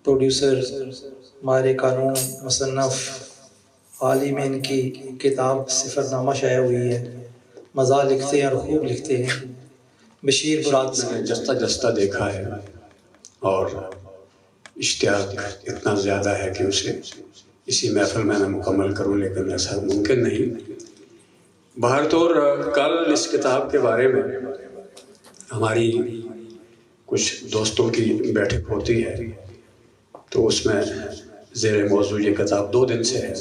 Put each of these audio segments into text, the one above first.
Producer, ماہر قانون، مصنف، عالم، ان کی کتاب سفر نامہ شائع ہوئی ہے۔ مزاح لکھتے ہیں اور خوب لکھتے ہیں۔ بشیر برات میں نے جستہ جستہ دیکھا ہے اور اشتیاق اتنا زیادہ ہے کہ اسے اسی محفل میں نہ مکمل کروں، لیکن ایسا ممکن نہیں۔ بہر طور کل اس کتاب کے بارے میں ہماری کچھ دوستوں کی بیٹھک ہوتی ہے، تو اس میں زیر موضوع یہ کتاب 2 دن سے ہے۔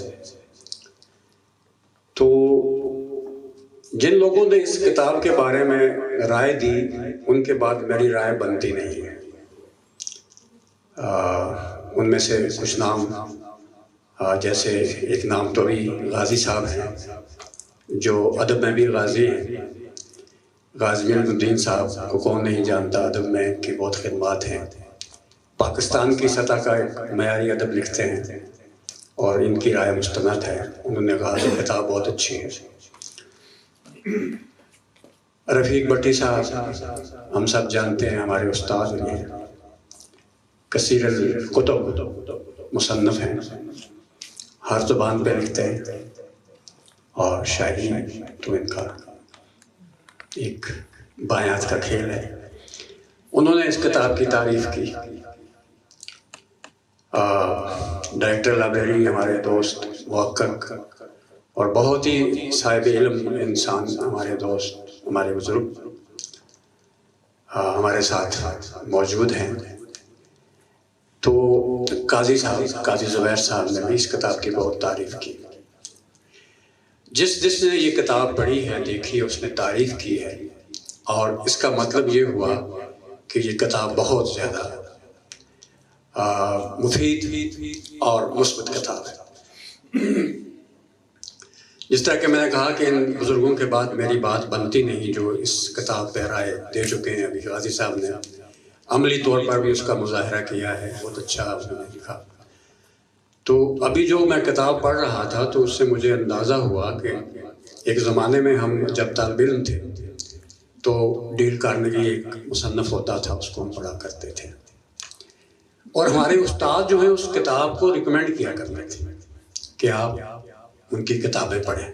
تو جن لوگوں نے اس کتاب کے بارے میں رائے دی، ان کے بعد میری رائے بنتی نہیں ہے۔ ان میں سے کچھ نام، جیسے ایک نام تو بھی غازی صاحب ہیں، جو ادب میں بھی غازی ہیں۔ غازی الدین صاحب کو کون نہیں جانتا، ادب میں ان کی بہت خدمات ہیں۔ پاکستان کی سطح کا ایک معیاری ادب لکھتے ہیں اور ان کی رائے مستند ہے۔ انہوں نے کہا کہ کتاب بہت اچھی ہے۔ رفیق بھٹی صاحب ہم سب جانتے ہیں، ہمارے استاد ہیں، کثیر الکتب مصنف ہیں، ہر زبان پہ لکھتے ہیں اور شاعری تو ان کا ایک بائیں ہاتھ کا کھیل ہے۔ انہوں نے اس کتاب کی تعریف کی۔ ڈائریکٹر لائبریری ہمارے دوست محقق اور بہت ہی صاحب علم انسان، ہمارے دوست، ہمارے بزرگ ہمارے ساتھ موجود ہیں۔ تو قاضی صاحب، قاضی زبیر صاحب نے بھی اس کتاب کی بہت تعریف کی۔ جس نے یہ کتاب پڑھی ہے، دیکھی، اس نے تعریف کی ہے، اور اس کا مطلب یہ ہوا کہ یہ کتاب بہت زیادہ مفید اور مثبت کتاب ہے۔ جس طرح کہ میں نے کہا کہ ان بزرگوں کے بعد میری بات بنتی نہیں، جو اس کتاب پہ رائے دے چکے ہیں۔ ابھی غازی صاحب نے عملی طور پر بھی اس کا مظاہرہ کیا ہے، بہت اچھا انہوں نے لکھا۔ تو ابھی جو میں کتاب پڑھ رہا تھا تو اس سے مجھے اندازہ ہوا کہ ایک زمانے میں ہم جب طالب علم تھے تو ڈیل کارنیگی ایک مصنف ہوتا تھا، اس کو ہم پڑھا کرتے تھے، اور ہمارے استاد جو ہیں اس کتاب کو ریکمینڈ کیا کرتے تھے کہ آپ ان کی کتابیں پڑھیں۔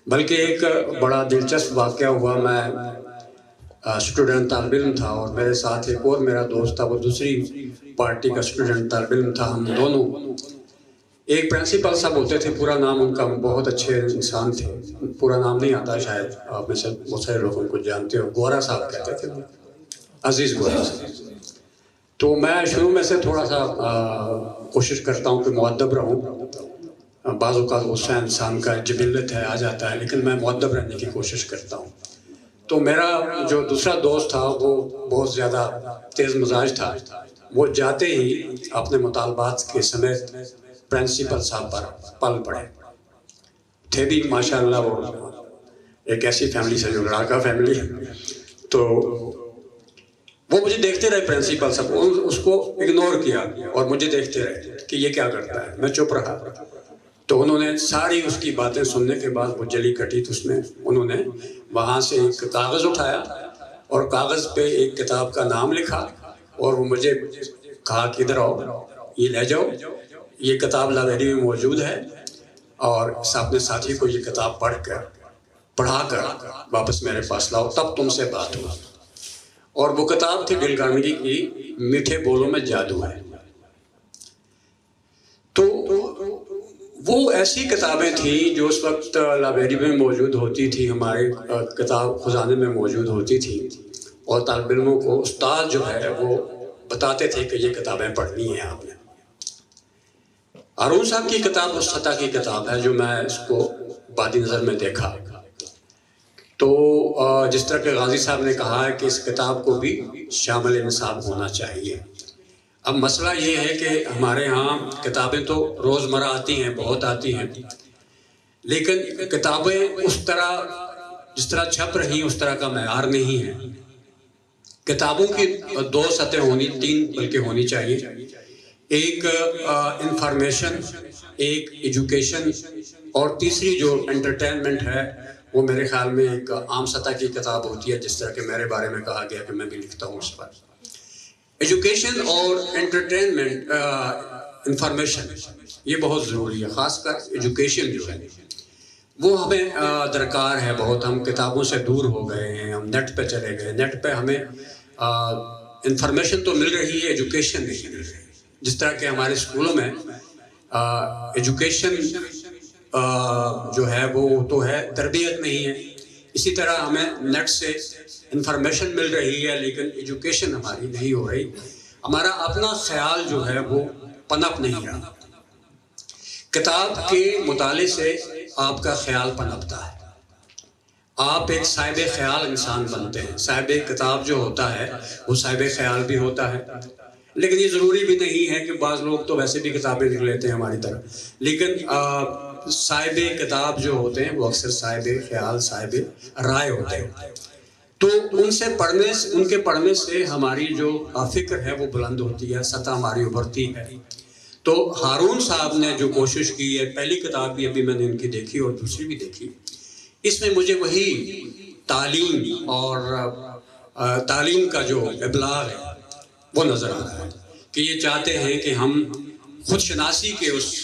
بلکہ ایک بڑا دلچسپ واقعہ ہوا، میں اسٹوڈنٹ طالب علم تھا اور میرے ساتھ ایک اور میرا دوست تھا، وہ دوسری پارٹی کا اسٹوڈنٹ طالب علم تھا۔ ہم دونوں، ایک پرنسپل صاحب ہوتے تھے، پورا نام ان کا، بہت اچھے انسان تھے، پورا نام نہیں آتا، شاید آپ میں سے بہت سارے لوگ ان کو جانتے ہو، گورا صاحب کہتے تھے، عزیز گورا صاحب۔ تو میں شروع میں سے تھوڑا سا کوشش کرتا ہوں کہ مؤدب رہوں، بعض اوقات غصہ انسان کا جبلت ہے، آ جاتا ہے، لیکن میں مؤدب رہنے کی کوشش کرتا ہوں۔ تو میرا جو دوسرا دوست تھا وہ بہت زیادہ تیز مزاج تھا، وہ جاتے ہی اپنے مطالبات کے سمیت پرنسپل صاحب پر پل پڑے تھے بھی۔ ماشاءاللہ وہ ایک ایسی فیملی سے جو لڑاکا فیملی ہے، تو وہ مجھے دیکھتے رہے، پرنسپل صاحب اس کو اگنور کیا اور مجھے دیکھتے رہے کہ یہ کیا کرتا ہے۔ میں چپ رہا، تو انہوں نے ساری اس کی باتیں سننے کے بعد وہ جلی کٹی، تو اس میں انہوں نے وہاں سے ایک کاغذ اٹھایا اور کاغذ پہ ایک کتاب کا نام لکھا اور وہ مجھے کہا کہ ادھر آؤ، یہ لے جاؤ، یہ کتاب لائبریری میں موجود ہے، اور اپنے ساتھی کو یہ کتاب پڑھا کر واپس میرے پاس لاؤ، تب تم سے بات ہو۔ اور وہ کتاب تھی ڈیل کارنیگی کی میٹھے بولوں میں جادو ہے۔ تو وہ ایسی کتابیں تھیں جو اس وقت لائبریری میں موجود ہوتی تھی، ہمارے کتاب خزانے میں موجود ہوتی تھی، اور طالب علموں کو استاد جو ہے وہ بتاتے تھے کہ یہ کتابیں پڑھنی ہیں آپ نے۔ ہارون صاحب کی کتاب اس سطح کی کتاب ہے جو میں اس کو بادی نظر میں دیکھا۔ تو جس طرح کہ غازی صاحب نے کہا ہے کہ اس کتاب کو بھی شامل نصاب ہونا چاہیے۔ اب مسئلہ یہ ہے کہ ہمارے ہاں کتابیں تو روزمرہ آتی ہیں، بہت آتی ہیں، لیکن کتابیں اس طرح جس طرح چھپ رہی اس طرح کا معیار نہیں ہے۔ کتابوں کی 2 سطح ہونی، 3 بلکہ ہونی چاہیے۔ ایک انفارمیشن، ایک ایجوکیشن، اور تیسری جو انٹرٹینمنٹ ہے وہ میرے خیال میں ایک عام سطح کی کتاب ہوتی ہے، جس طرح کہ میرے بارے میں کہا گیا کہ میں بھی لکھتا ہوں اس پر۔ ایجوکیشن اور انٹرٹینمنٹ انفارمیشن یہ بہت ضروری ہے، خاص کر ایجوکیشن جو ہے وہ ہمیں درکار ہے بہت. ہم کتابوں سے دور ہو گئے ہیں، ہم نیٹ پہ چلے گئے. نیٹ پہ ہمیں انفارمیشن تو مل رہی ہے، ایجوکیشن نہیں مل رہی. جس طرح کہ ہمارے اسکولوں میں ایجوکیشن جو ہے وہ تو ہے، تربیت نہیں ہے، اسی طرح ہمیں نیٹ سے انفارمیشن مل رہی ہے لیکن ایجوکیشن ہماری نہیں ہو رہی. ہمارا اپنا خیال جو ہے وہ پنپ نہیں رہا. کتاب کے مطالعے سے آپ کا خیال پنپتا ہے، آپ ایک صاحب خیال انسان بنتے ہیں. صاحب کتاب جو ہوتا ہے وہ صاحب خیال بھی ہوتا ہے، لیکن یہ ضروری بھی نہیں ہے کہ بعض لوگ تو ویسے بھی کتابیں لکھ لیتے ہیں ہماری طرح، لیکن صاحب کتاب جو ہوتے ہیں وہ اکثر صاحب خیال، صاحب رائے ہوتے ہیں. تو ان کے پڑھنے سے ہماری جو فکر ہے وہ بلند ہوتی ہے، سطح ہماری ابھرتی ہے. تو ہارون صاحب نے جو کوشش کی ہے، پہلی کتاب بھی ابھی میں نے ان کی دیکھی اور دوسری بھی دیکھی، اس میں مجھے وہی تعلیم اور تعلیم کا جو ابلاغ ہے وہ نظر آ رہا ہے کہ یہ چاہتے ہیں کہ ہم خود شناسی کے اس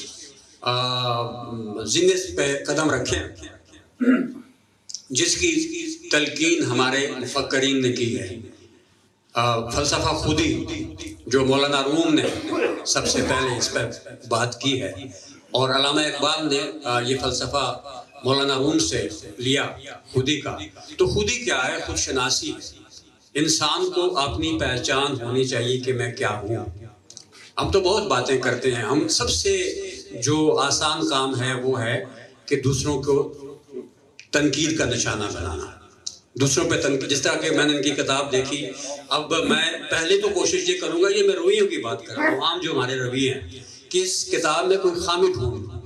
زندے پہ قدم رکھیں جس کی تلقین ہمارے مفکرین نے کی ہے. فلسفہ خودی جو مولانا روم نے سب سے پہلے اس پر بات کی ہے، اور علامہ اقبال نے یہ فلسفہ مولانا روم سے لیا خودی کا. تو خودی کیا ہے؟ خود شناسی. انسان کو اپنی پہچان ہونی چاہیے کہ میں کیا ہوں. ہم تو بہت باتیں کرتے ہیں، ہم سب سے جو آسان کام ہے وہ ہے کہ دوسروں کو تنقید کا نشانہ بنانا، دوسروں پہ تنقید. جس طرح کہ میں نے ان کی کتاب دیکھی، اب میں پہلے تو کوشش یہ کروں گا، یہ میں رویوں کی بات کر رہا ہوں، عام جو ہمارے رویے ہیں، کہ اس کتاب میں کوئی خامی ڈھونڈوں.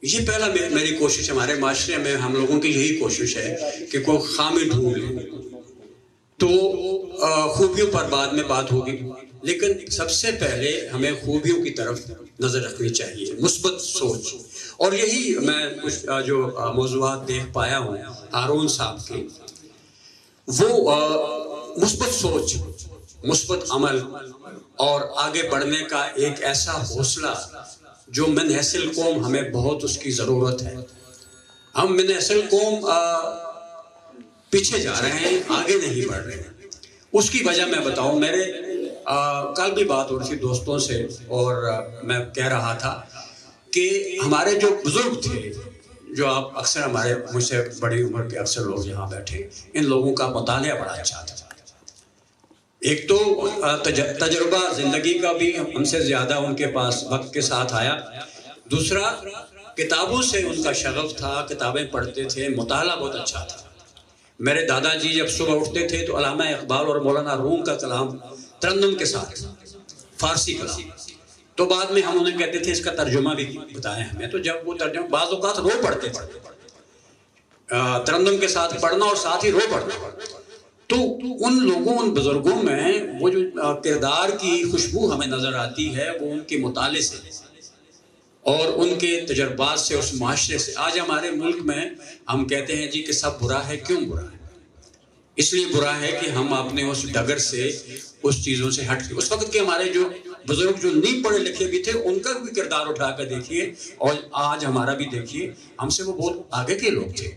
یہ پہلا میری کوشش، ہمارے معاشرے میں ہم لوگوں کی یہی کوشش ہے کہ کوئی خامی ڈھونڈ لیں. تو خوبیوں پر بعد میں بات ہوگی، لیکن سب سے پہلے ہمیں خوبیوں کی طرف نظر رکھنی چاہیے، مثبت سوچ. اور یہی میں کچھ جو موضوعات دیکھ پایا ہوں ہارون صاحب کے، وہ مثبت سوچ، مثبت عمل اور آگے بڑھنے کا ایک ایسا حوصلہ جو من حیث قوم ہمیں بہت اس کی ضرورت ہے. ہم من حیث قوم پیچھے جا رہے ہیں، آگے نہیں بڑھ رہے ہیں. اس کی وجہ میں بتاؤں، میرے کل بھی بات ہو رہی تھی دوستوں سے، اور میں کہہ رہا تھا کہ ہمارے جو بزرگ تھے، جو آپ اکثر ہمارے مجھ سے بڑی عمر کے اکثر لوگ یہاں بیٹھے، ان لوگوں کا مطالعہ بڑا اچھا تھا. ایک تو تجربہ زندگی کا بھی ہم سے زیادہ ان کے پاس وقت کے ساتھ آیا، دوسرا کتابوں سے ان کا شغف تھا، کتابیں پڑھتے تھے، مطالعہ بہت اچھا تھا. میرے دادا جی جب صبح اٹھتے تھے تو علامہ اقبال اور مولانا روم کا کلام ترنم کے ساتھ، فارسی کلام. تو بعد میں ہم انہیں کہتے تھے اس کا ترجمہ بھی بتائیں ہمیں. تو جب وہ ترجمہ، بعض اوقات رو پڑھتے تھے، ترنم کے ساتھ پڑھنا اور ساتھ ہی رو پڑھنا. تو ان لوگوں، ان بزرگوں میں وہ جو کردار کی خوشبو ہمیں نظر آتی ہے وہ ان کے مطالعے سے اور ان کے تجربات سے، اس معاشرے سے. آج ہمارے ملک میں ہم کہتے ہیں جی کہ سب برا ہے. کیوں برا ہے؟ اس لیے برا ہے کہ ہم اپنے اس ڈگر سے، اس چیزوں سے ہٹ کے، اس وقت کے ہمارے جو بزرگ جو نہیں پڑھے لکھے بھی تھے ان کا بھی کردار اٹھا کر دیکھیے، اور آج ہمارا بھی دیکھیے. ہم سے وہ بہت آگے کے لوگ تھے،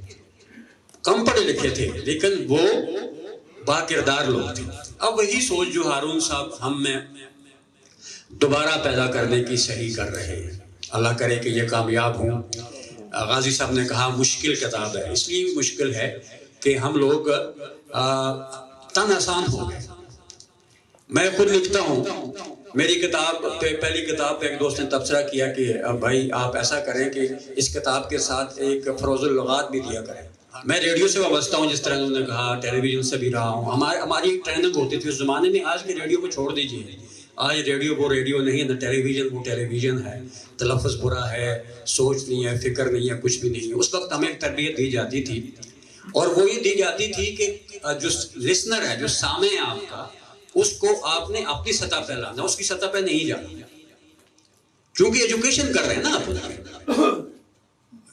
کم پڑھے لکھے تھے لیکن وہ با کردار لوگ تھے. اب وہی سوچ جو ہارون صاحب ہم میں دوبارہ پیدا کرنے کی صحیح کر رہے ہیں. اللہ کرے کہ یہ کامیاب ہوں. غازی صاحب نے کہا مشکل کتاب ہے، اس لیے بھی مشکل ہے کہ ہم لوگ تن آسان ہو گئے. میں خود لکھتا ہوں، میری کتاب پہ، پہلی کتاب پہ ایک دوست نے تبصرہ کیا کہ بھائی آپ ایسا کریں کہ اس کتاب کے ساتھ ایک فروز اللغات بھی دیا کریں. میں ریڈیو سے وابستہ ہوں، جس طرح انہوں نے کہا، ٹیلی ویژن سے بھی رہا ہوں. ہماری ٹریننگ ہوتی تھی اس زمانے میں. آج کے ریڈیو کو چھوڑ دیجیے، آج ریڈیو وہ ریڈیو نہیں ہے، نہ ٹیلی ویژن وہ ٹیلی ویژن ہے. تلفظ برا ہے، سوچ نہیں ہے، فکر نہیں ہے، کچھ بھی نہیں ہے. اس وقت ہمیں ایک تربیت دی جاتی تھی، اور وہ یہ دی جاتی تھی کہ جو لسنر ہے، جو سامع ہے آپ کا، اس کو آپ نے اپنی سطح پہ لانا، اس کی سطح پہ نہیں جانا. کیونکہ ایجوکیشن کر رہے ہیں نا آپ.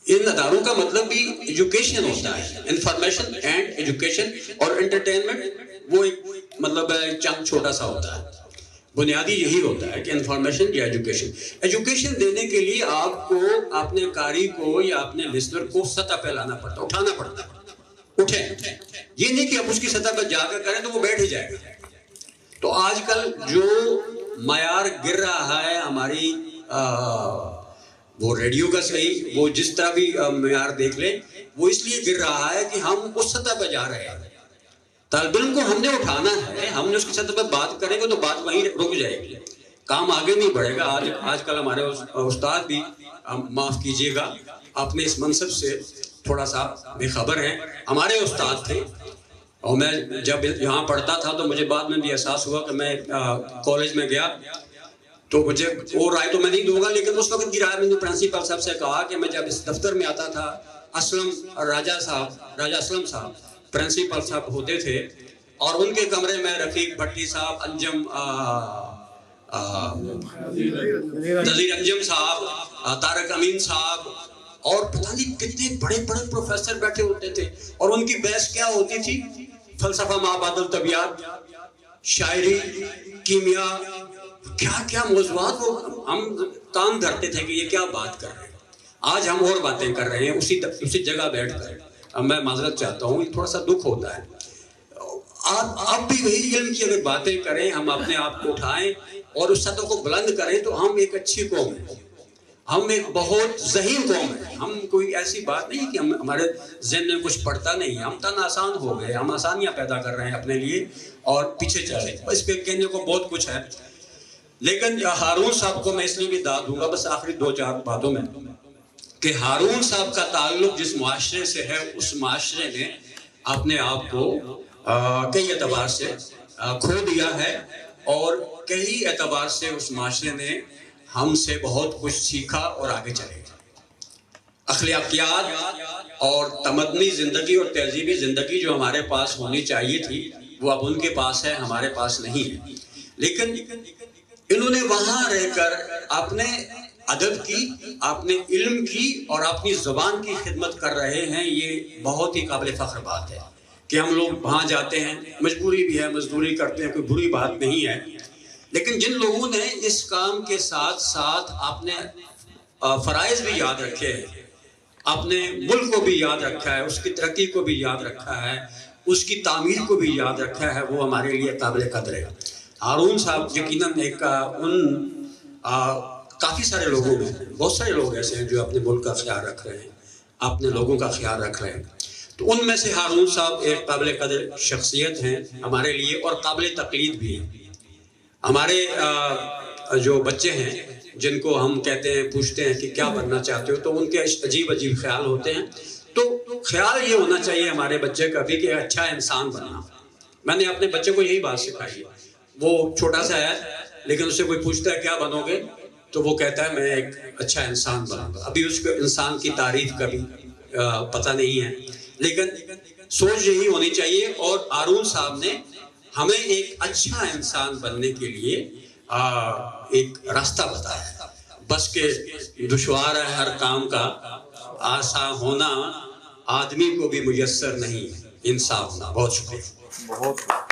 ان اداروں کا مطلب بھی ایجوکیشن ہوتا ہے، انفارمیشن اینڈ ایجوکیشن، اور انٹرٹینمنٹ وہ ایک مطلب چنک چھوٹا سا ہوتا ہے، بنیادی یہی ہوتا ہے کہ انفارمیشن یا ایجوکیشن۔ ایجوکیشن دینے کے لیے آپ کو اپنے قاری کو یا اپنے لسنر کو سطح پہ لانا پڑتا ہے، اٹھانا پڑتا ہے، اٹھیں، یہ نہیں کہ آپ اس کی سطح پہ جا کر کریں تو وہ بیٹھ ہی جائے گا۔ تو آج کل جو معیار گر رہا ہے ہماری وہ ریڈیو کا صحیح، وہ جس طرح بھی معیار دیکھ لیں، وہ اس لیے گر رہا ہے کہ ہم اس سطح پہ جا رہے ہیں۔ طالب علم کو ہم نے اٹھانا ہے، ہم نے اس کی سطح پہ بات کریں گے تو بات وہیں رک جائے گی، کام آگے نہیں بڑھے گا۔ آج کل ہمارے استاد بھی، معاف کیجیے گا، اپنے اس منصب سے تھوڑا سا بے خبر ہیں۔ ہمارے استاد تھے، اور میں جب یہاں پڑھتا تھا تو مجھے بعد میں بھی احساس ہوا کہ میں کالج میں گیا تو مجھے وہ رائے تو میں نہیں دوں گا، لیکن اس وقت کی رائے میں نے پرنسپل صاحب سے کہا کہ میں جب اس دفتر میں آتا تھا، راجہ اسلم صاحب پرنسپل صاحب ہوتے تھے، اور ان کے کمرے میں رفیق بھٹی صاحب، نذیر انجم صاحب، طارق امین صاحب، اور پتہ نہیں کتنے بڑے بڑے پروفیسر بیٹھے ہوتے تھے، اور ان کی بحث کیا ہوتی تھی؟ فلسفہ ما بعد الطبیعت، شاعری، کیمیا، کیا کیا موضوعات وہ ہم کام کرتے تھے کہ یہ کیا بات کر رہے ہیں۔ آج ہم اور باتیں کر رہے ہیں اسی جگہ بیٹھ کر۔ اب میں معذرت چاہتا ہوں، یہ تھوڑا سا دکھ ہوتا ہے۔ آپ بھی وہی علم کی اگر باتیں کریں، ہم اپنے آپ کو اٹھائیں اور اس سطح کو بلند کریں تو ہم ایک اچھی قوم ہیں، ہم ایک بہت ذہین قوم ہیں۔ ہم کوئی ایسی بات نہیں کہ ہمارے ذہن میں کچھ پڑتا نہیں، ہم تن آسان ہو گئے، ہم آسانیاں پیدا کر رہے ہیں اپنے لیے اور پیچھے چلے۔ اس پہ کہنے کو بہت کچھ ہے، لیکن ہارون صاحب کو میں اس لیے بھی داد دوں گا بس آخری 2-4 باتوں میں، کہ ہارون صاحب کا تعلق جس معاشرے سے ہے، اس معاشرے نے اپنے آپ کو کئی اعتبار سے کھو دیا ہے، اور کئی اعتبار سے اس معاشرے نے ہم سے بہت کچھ سیکھا اور آگے چلے گا۔ اخلاقیات اور تمدنی زندگی اور تہذیبی زندگی جو ہمارے پاس ہونی چاہیے تھی، وہ اب ان کے پاس ہے، ہمارے پاس نہیں ہے۔ لیکن انہوں نے وہاں رہ کر اپنے ادب کی، اپنے علم کی اور اپنی زبان کی خدمت کر رہے ہیں۔ یہ بہت ہی قابل فخر بات ہے کہ ہم لوگ وہاں جاتے ہیں، مجبوری بھی ہے، مزدوری کرتے ہیں، کوئی بری بات نہیں ہے، لیکن جن لوگوں نے اس کام کے ساتھ ساتھ اپنے فرائض بھی یاد رکھے ہیں، اپنے ملک کو بھی یاد رکھا ہے، اس کی ترقی کو بھی یاد رکھا ہے، اس کی تعمیر کو بھی یاد رکھا ہے، وہ ہمارے لیے قابل قدر ہے۔ ہارون صاحب یقیناً ایک کافی سارے لوگوں میں، بہت سارے لوگ ایسے ہیں جو اپنے ملک کا خیال رکھ رہے ہیں، اپنے لوگوں کا خیال رکھ رہے ہیں، تو ان میں سے ہارون صاحب ایک قابل قدر شخصیت ہیں ہمارے لیے، اور قابل تقلید بھی ہیں۔ ہمارے جو بچے ہیں جن کو ہم کہتے ہیں، پوچھتے ہیں کہ کیا بننا چاہتے ہو، تو ان کے عجیب عجیب خیال ہوتے ہیں۔ تو خیال یہ ہونا چاہیے ہمارے بچے کا بھی کہ اچھا انسان بننا۔ میں نے اپنے بچے کو یہی بات سکھائی ہے، وہ چھوٹا سا ہے لیکن اس سے کوئی پوچھتا ہے کیا بنو گے تو وہ کہتا ہے میں ایک اچھا انسان بنوں گا۔ ابھی اس کو انسان کی تعریف کا بھی پتہ نہیں ہے، لیکن سوچ یہی ہونی چاہیے۔ اور ہارون صاحب نے ہمیں ایک اچھا انسان بننے کے لیے ایک راستہ بتایا ہے، بس کہ دشوار ہے ہر کام کا آسان ہونا، آدمی کو بھی میسر نہیں انصاف ہونا۔ بہت شکریہ۔